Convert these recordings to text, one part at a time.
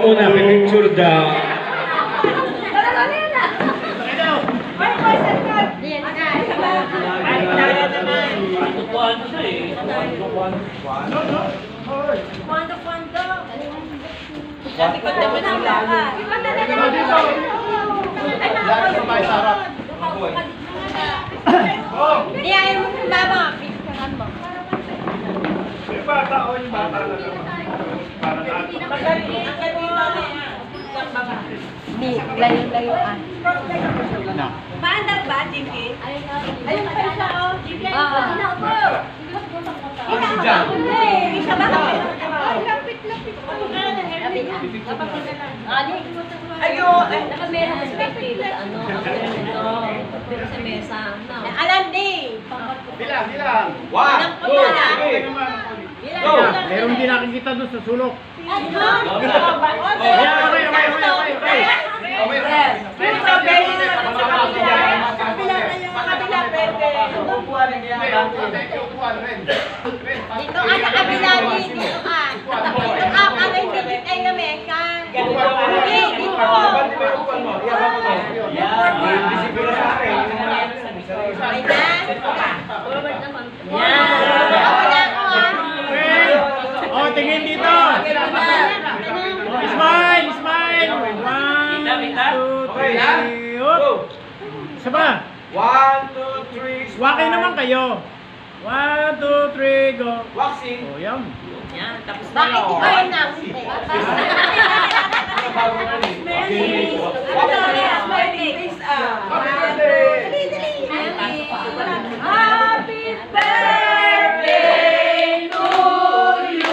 muna, pipicture daw. Hindi, ayaw mo yung baba. Picturean mo. Yung bata o yung bata na naman. Para Hindi, layo-layuan. Paandar ba, Jinky? Ayun pa siya, oh. Isa ba? Ayo, Dapat meron kasi spectator, ano, pero sa mesa, no? alam din. Bilang, bilang. Alam ko na. Go! Meron din nakikita doon sa sulok. Dito ka sa kabila din. Dito ka. Dito ka. Ang hindi tayo na mesa. Hindi, dito. Ay na. Forward naman. Wala ko ah. Oh, tingin dito. Oh, smile, smile. 1, 2, 3. Up. Isa pa. 1, 2, 3. Wakin naman kayo. 1, 2, 3, go. Waxing. Oh, yan. Yan, tapos na. Bakit ikaw yung nang? Happy birthday to you!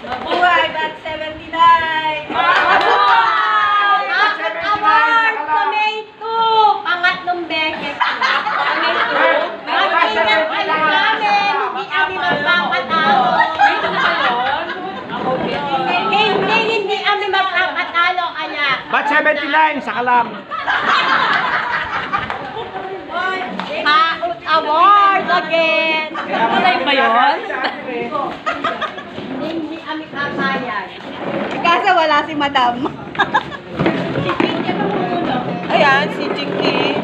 Mabuhay, bat 79! Bakit award? Tomato! Pangatlong beses. Tomato? Mag-ingat kayo namin. Hindi kami magpapatalo. Hindi kami magpapatalo kaya. Bat 79, saka lang. Award again! Kulay ba yun? Hindi kami kakayan. Kasi wala si Madam. Si Pinky muna. Ayan, si Jinky.